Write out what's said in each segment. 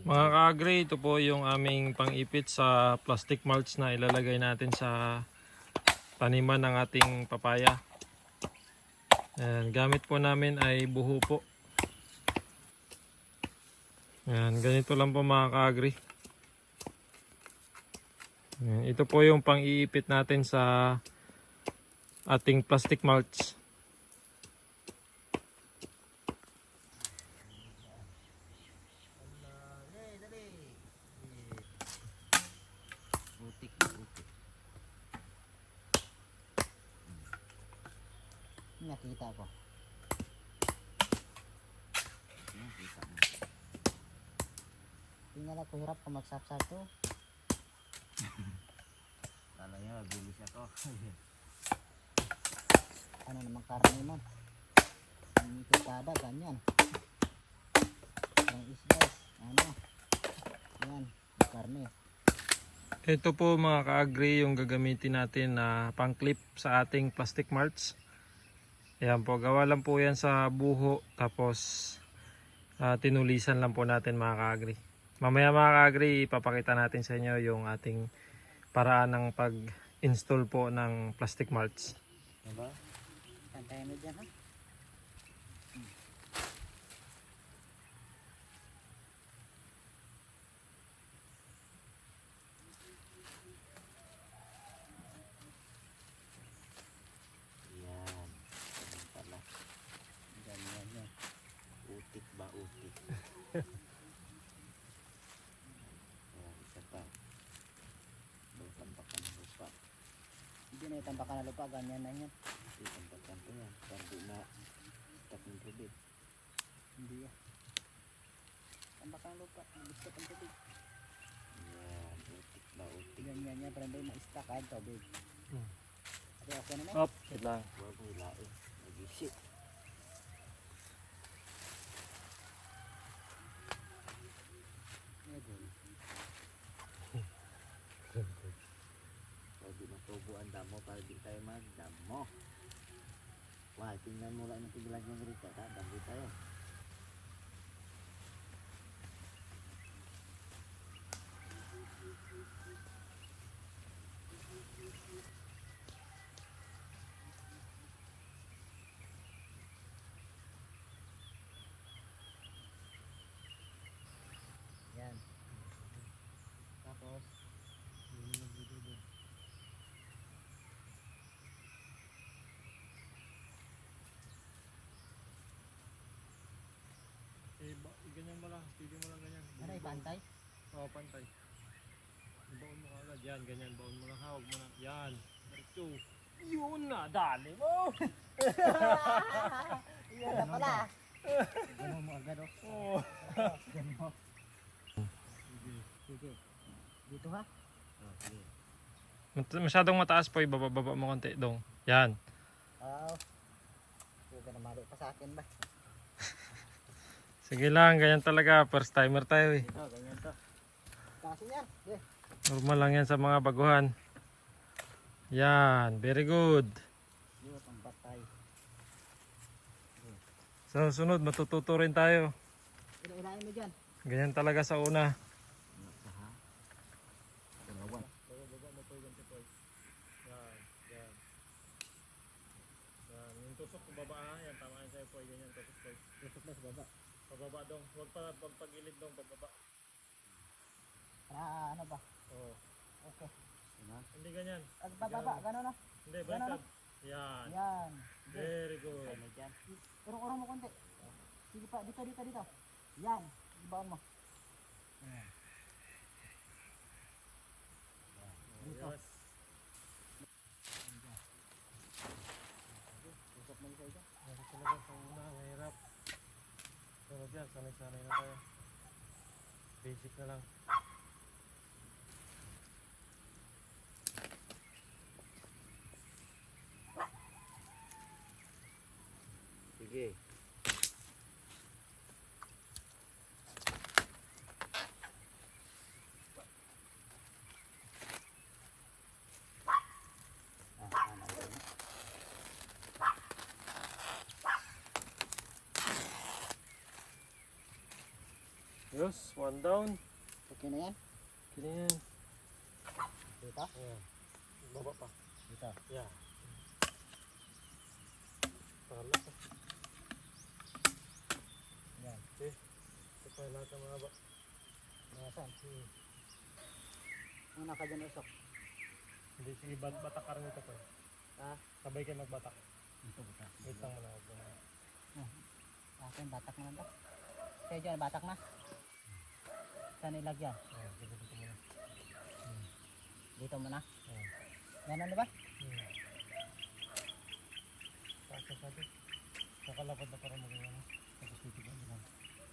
Mga ka-agri, ito po yung aming pang-ipit sa plastic mulch na ilalagay natin sa taniman ng ating papaya. Ayan, gamit po namin ay buho po. Ayan, ganito lang po mga ka-agri. Ayan, ito po yung pang-iipit natin sa ating plastic mulch. Butik. Nakita ko. Nakita mo. Tingnan ako hirap kung magsapsap to. Kala niya bilis ako. Ano naman karne man? Ang itikada, ganyan. Ang isdas, ano? Yan, karne. Ito po mga ka-agri yung gagamitin natin na pang-clip sa ating plastic mulch. Ayan po, gawa lang po yan sa buho tapos tinulisan lang po natin mga ka-agri. Mamaya mga ka-agri, ipapakita natin sa inyo yung ating paraan ng pag-install po ng plastic mulch. Diba? Kantayin mo dyan ha? Yan. Yan pala. Ganyan yan. Utik ba utik? Yan, isa pa. Tambakan ng lupa. Hindi na yung tambakan ng lupa, ganyan na yan. Hindi, tambakan to yan. Para di na stop ng tubig. Hindi yan. Tambakan ng lupa, stop ng tubig. Yan, utik ba utik. Ganyan yan, para hindi ma-stack ang tubig. Okay na na? Up, wait lang. Huwag mo ilain. Nag-isip. Pwede matubo ang damo para di tayo magdamo. Wah, tingnan mo lang yung tiglag ng rita. Damo tayo. Yan. Tapos, Ganyan mo lang, pili mo lang ganyan. ano ipantay? Oo, pantay. Baon mo agad, yan, ganyan, baon mo lang, hawag mo na, yan. Diretso. Yun na, dali mo! Iyan na pala. Gano'n mo agad o. Oh. Gano'n. Sige. Dito ha? Sige. Masyadong mataas po, ibaba mo konti, dong. Yan. Huwag ka na mali pa sa akin ba? Sige lang, ganyan talaga, first timer tayo eh. Ito, ganyan to. Kasi yan. Yeah. Normal lang yan sa mga baguhan. Yan, very good. Yun, ang batay. So, sunod, matututo rin tayo. Ilain mo dyan. Ganyan talaga sa una. Ha? Dalawa. Baba mo po yung tipoy. Yan, yan. Yan, yung tusok ko baba ha. Yan, tama yan sa'yo po. Ganyan, tusok po. Tusok na sa baba. Pababa dong. Huwag pa pagpagilid dong, pababa. Ano ba? Oo. Okay. Hindi ganyan. Pagbaba, gano'n na. Hindi, baliktad. Yan. Yan. Very good. Ano dyan? Urong-urong mo konti. Sige pa, dito. Yan. Ibaon mo. Yan. Dito. Yes. Tusok mo isa ito. Kasi talaga sa una, mahirap. Pero dyan, sanay-sanay na tayo. Basic na lang. Sige. Ayos, one down. Okay na yan? Okay na yan. Dito? Yeah. Baba pa. Dito. Yeah. Palas ah. Yan. Okay. Ito pa lahat ng mga Saan? Una ka dyan usok. Hindi, sige, batak ka rin ito pa. Ha? Sabay kayo magbatak. Ito batak. Wait lang muna. Wag muna. Akin batak naman to. Kaya dyan batak na. Saan ilagyan? Ayan, sige, dito muna. Dito muna. Ayan. Ganun diba? Taas na sabi. Nakalapad na para maging ano. Tapos titigan mo lang.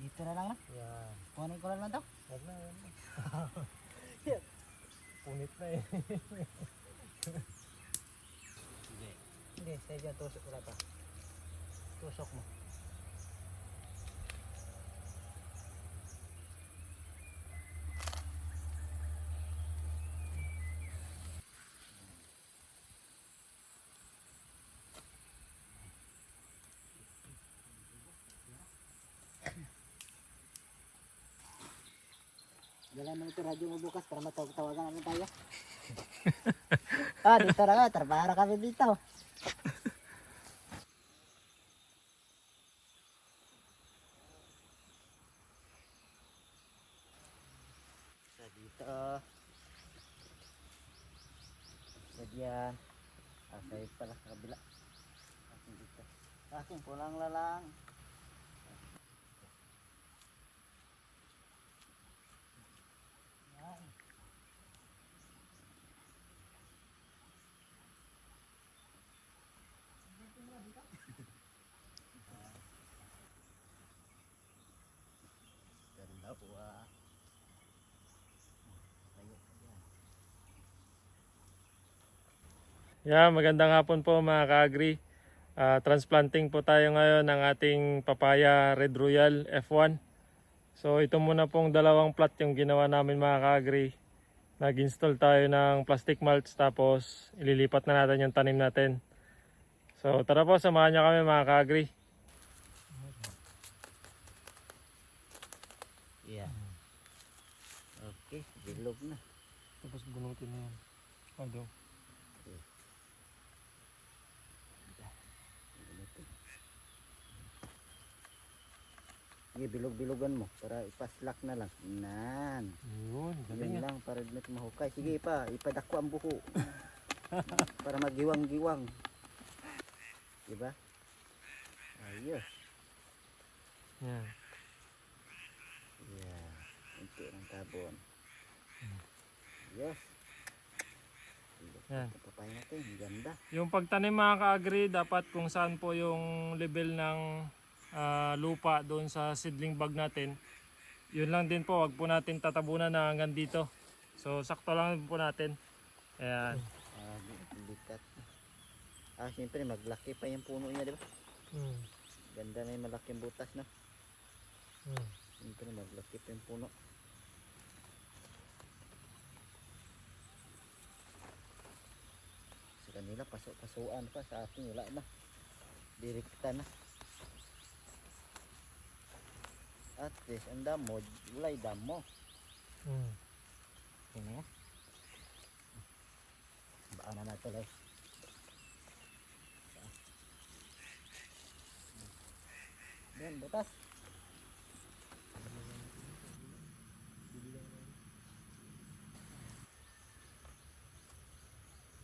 Dito na lang na. Yan. Kuhanin ko lang to. Wag na, wag na. Punit na eh. Hindi, kaya dyan tusok ko lang to. Tusok mo. Dala mo ito radyo mo bukas para matawag-tawagan namin tayo. Dito na nga, trabaho kami dito. Sa dito. Sa diyan. Sa'yo pala sa kabila. Akin dito. Akin, pulang lalang. Ganda po ah. Yeah, magandang hapon po mga ka-agri. Transplanting po tayo ngayon ng ating papaya Red Royal F1. So ito muna pong dalawang plot yung ginawa namin mga ka-agri. Nag-install tayo ng plastic mulch tapos ililipat na natin yung tanim natin. So tara po, samahan niyo kami mga ka-agri. Yeah. Okay, bilog na. Tapos bunutin na yan. Ado. Sige, bilog-bilogan mo para ipaslak na lang. Nan. Yun, Yun lang para medyo mahukay. Sige ipadako ang buho. Para magiwang-giwang. Diba? Ayos. Yan. Yeah. Unti ng tabon. Yes. Yan. Papaya natin, ganda. Yung pagtanim mga ka-agri, dapat kung saan po yung level ng lupa doon sa seedling bag natin. Yun lang din po, wag po natin tatabunan na hanggang dito. So sakto lang po natin. Ayan. Likat. Siyempre maglaki pa yung puno niya, diba? Ganda na yung malaking butas na. Siyempre maglaki pa yung puno. Sa kanila pasok-pasuan pa, sa atin wala na. Direkta na. At least ang damo, walay damo. Okay na yan. Baan na natin lang. Yan, butas.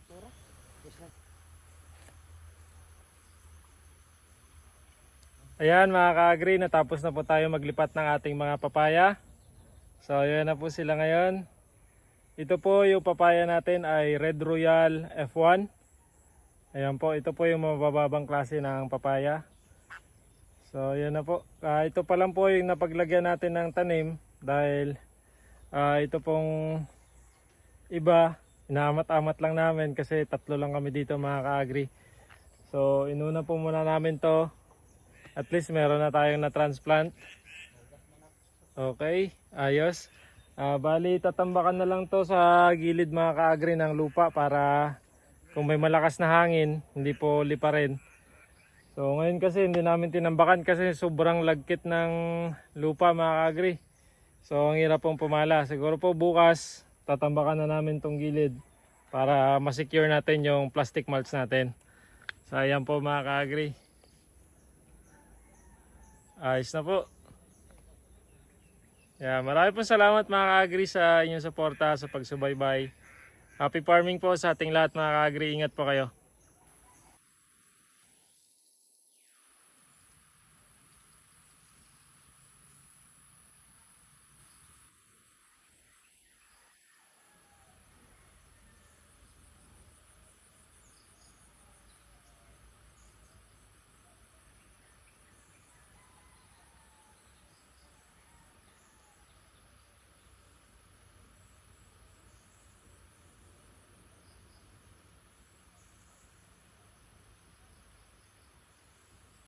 Tura. Yes, na. Ayan mga ka-agri, natapos na po tayo maglipat ng ating mga papaya. So ayan na po sila ngayon. Ito po yung papaya natin ay Red Royal F1. Ayan po, ito po yung mabababang klase ng papaya. So ayan na po. Ito pa lang po yung napaglagyan natin ng tanim dahil ito pong iba, inaamat-amat lang namin kasi tatlo lang kami dito mga ka-agri. So inuna po muna namin to. At least meron na tayong na-transplant. Okay, ayos. Bali, tatambakan na lang to sa gilid mga ka-agri ng lupa para kung may malakas na hangin, hindi po lipa rin. So ngayon kasi hindi namin tinambakan kasi sobrang lagkit ng lupa mga ka-agri. So ang hirap pong pumala. Siguro po bukas tatambakan na namin tong gilid para ma-secure natin yung plastic mulch natin. So ayan po mga ka-agri. Ayos na po. Yeah, marami pong salamat mga ka-agri sa inyong suporta sa pagsubaybay. Happy farming po sa ating lahat mga ka-agri. Ingat po kayo.